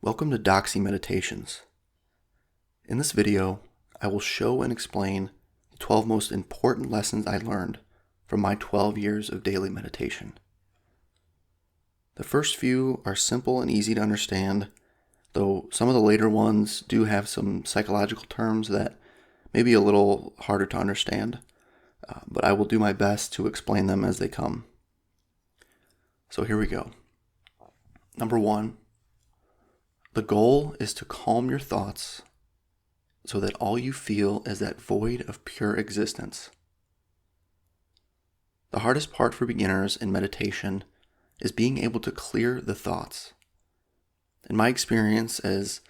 Welcome to DAUCHSY Meditations. In this video, I will show and explain the 12 most important lessons I learned from my 12 years of daily meditation. The first few are simple and easy to understand, though some of the later ones do have some psychological terms that may be a little harder to understand, but I will do my best to explain them as they come. So here we go. Number 1. The goal is to calm your thoughts so that all you feel is that void of pure existence. The hardest part for beginners in meditation is being able to clear the thoughts. In my experience, as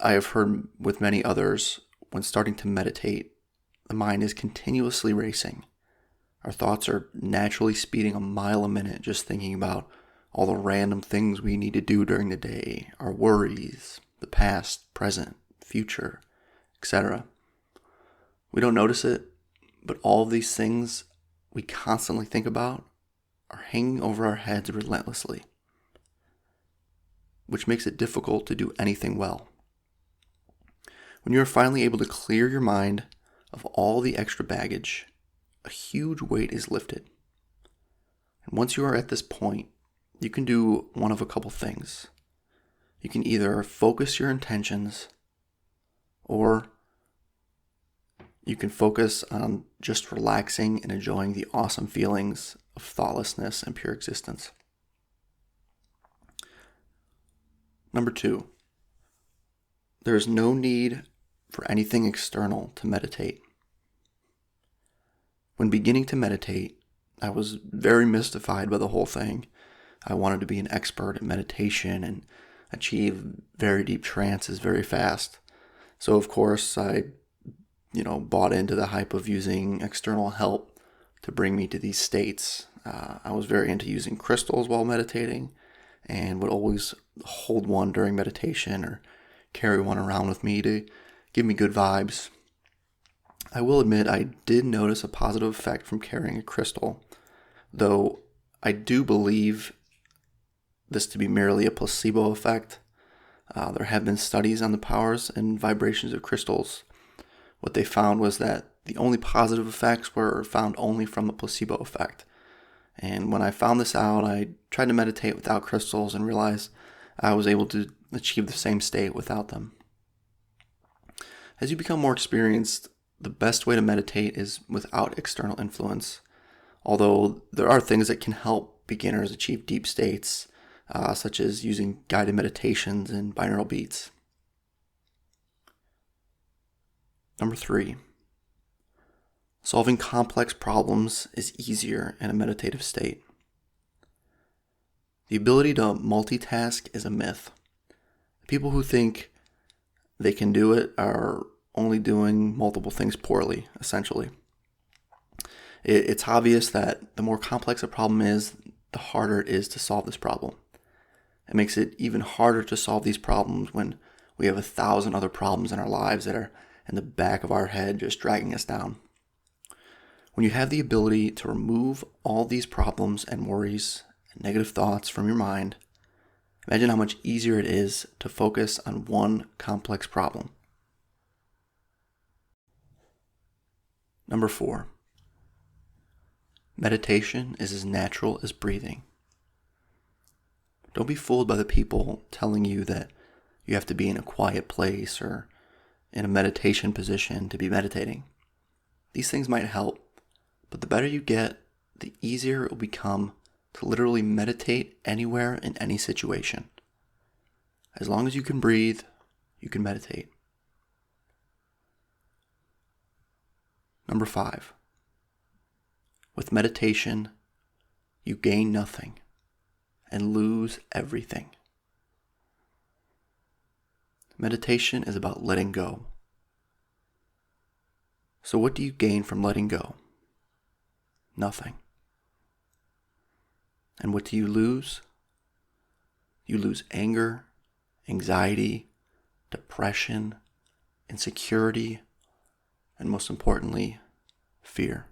I have heard with many others, when starting to meditate, the mind is continuously racing. Our thoughts are naturally speeding a mile a minute just thinking about all the random things we need to do during the day, our worries, the past, present, future, etc. We don't notice it, but all of these things we constantly think about are hanging over our heads relentlessly, which makes it difficult to do anything well. When you are finally able to clear your mind of all the extra baggage, a huge weight is lifted. And once you are at this point, you can do one of a couple things. You can either focus your intentions, or you can focus on just relaxing and enjoying the awesome feelings of thoughtlessness and pure existence. Number 2, there is no need for anything external to meditate. When beginning to meditate, I was very mystified by the whole thing. I wanted to be an expert at meditation and achieve very deep trances very fast. So of course I, bought into the hype of using external help to bring me to these states. I was very into using crystals while meditating and would always hold one during meditation or carry one around with me to give me good vibes. I will admit I did notice a positive effect from carrying a crystal, though I do believe this to be merely a placebo effect. There have been studies on the powers and vibrations of crystals. What they found was that the only positive effects were found only from the placebo effect. And when I found this out, I tried to meditate without crystals and realized I was able to achieve the same state without them. As you become more experienced, the best way to meditate is without external influence, although there are things that can help beginners achieve deep states, such as using guided meditations and binaural beats. Number 3, solving complex problems is easier in a meditative state. The ability to multitask is a myth. People who think they can do it are only doing multiple things poorly, essentially. It's obvious that the more complex a problem is, the harder it is to solve this problem. It makes it even harder to solve these problems when we have 1,000 other problems in our lives that are in the back of our head just dragging us down. When you have the ability to remove all these problems and worries and negative thoughts from your mind, imagine how much easier it is to focus on one complex problem. Number 4, meditation is as natural as breathing. Don't be fooled by the people telling you that you have to be in a quiet place or in a meditation position to be meditating. These things might help, but the better you get, the easier it will become to literally meditate anywhere in any situation. As long as you can breathe, you can meditate. Number 5, with meditation, you gain nothing and lose everything. Meditation is about letting go. So what do you gain from letting go? Nothing. And what do you lose? You lose anger, anxiety, depression, insecurity, and most importantly, fear.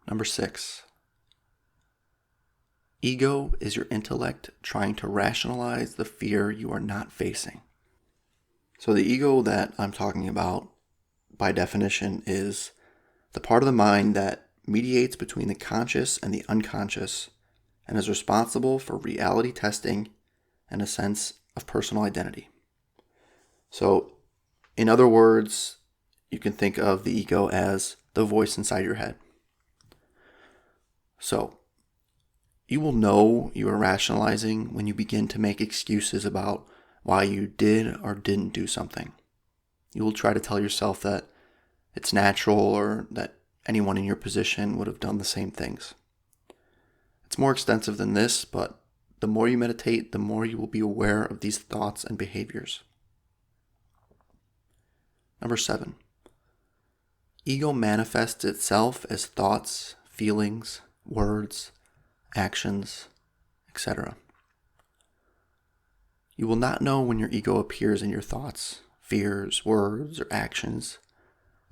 Number 6, Ego is your intellect trying to rationalize the fear you are not facing. So the ego that I'm talking about, by definition, is the part of the mind that mediates between the conscious and the unconscious and is responsible for reality testing and a sense of personal identity. So, in other words, you can think of the ego as the voice inside your head. So, you will know you are rationalizing when you begin to make excuses about why you did or didn't do something. You will try to tell yourself that it's natural or that anyone in your position would have done the same things. It's more extensive than this, but the more you meditate, the more you will be aware of these thoughts and behaviors. Number 7. Ego manifests itself as thoughts, feelings, words, actions, etc. You will not know when your ego appears in your thoughts, fears, words, or actions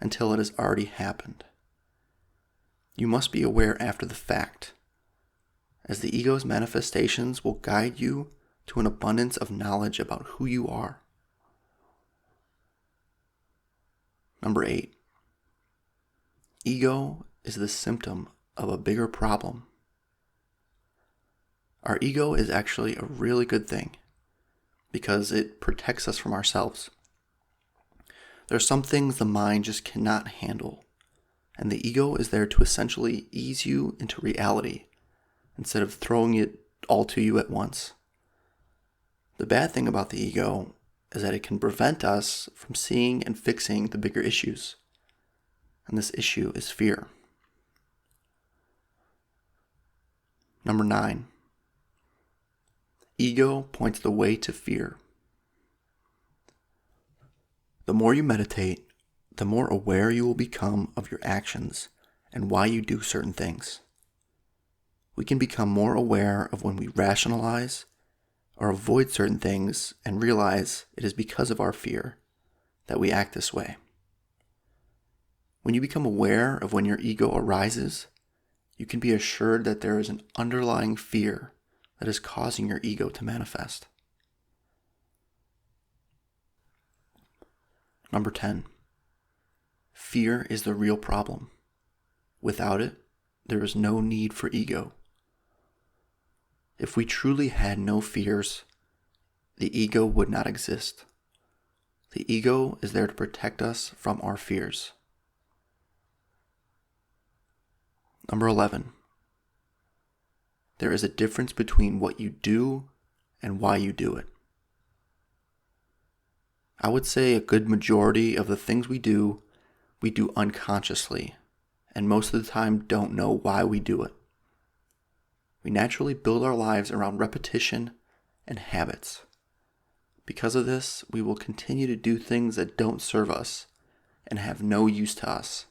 until it has already happened. You must be aware after the fact, as the ego's manifestations will guide you to an abundance of knowledge about who you are. Number 8. Ego is the symptom of a bigger problem. Our ego is actually a really good thing because it protects us from ourselves. There are some things the mind just cannot handle, and the ego is there to essentially ease you into reality instead of throwing it all to you at once. The bad thing about the ego is that it can prevent us from seeing and fixing the bigger issues, and this issue is fear. Number 9. Ego points the way to fear. The more you meditate, the more aware you will become of your actions and why you do certain things. We can become more aware of when we rationalize or avoid certain things and realize it is because of our fear that we act this way. When you become aware of when your ego arises, you can be assured that there is an underlying fear that is causing your ego to manifest. Number 10. Fear is the real problem. Without it, there is no need for ego. If we truly had no fears, the ego would not exist. The ego is there to protect us from our fears. Number 11. There is a difference between what you do and why you do it. I would say a good majority of the things we do unconsciously, and most of the time don't know why we do it. We naturally build our lives around repetition and habits. Because of this, we will continue to do things that don't serve us and have no use to us.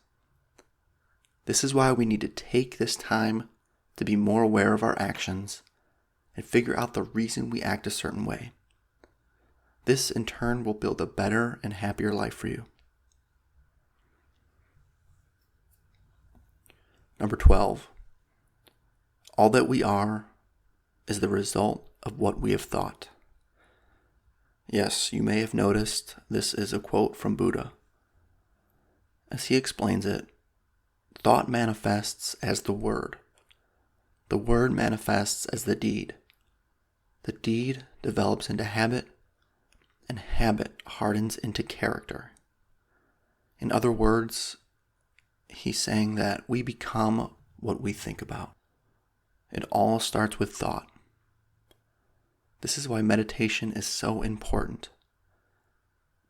This is why we need to take this time to be more aware of our actions and figure out the reason we act a certain way. This, in turn, will build a better and happier life for you. Number 12. All that we are is the result of what we have thought. Yes, you may have noticed this is a quote from Buddha. As he explains it, thought manifests as the word. The word manifests as the deed. The deed develops into habit, and habit hardens into character. In other words, he's saying that we become what we think about. It all starts with thought. This is why meditation is so important.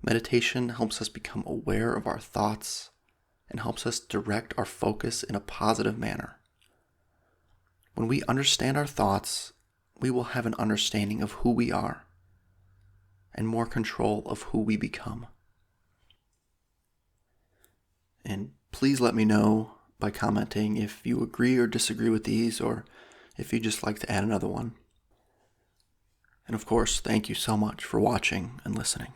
Meditation helps us become aware of our thoughts and helps us direct our focus in a positive manner. When we understand our thoughts, we will have an understanding of who we are and more control of who we become. And please let me know by commenting if you agree or disagree with these, or if you'd just like to add another one. And of course, thank you so much for watching and listening.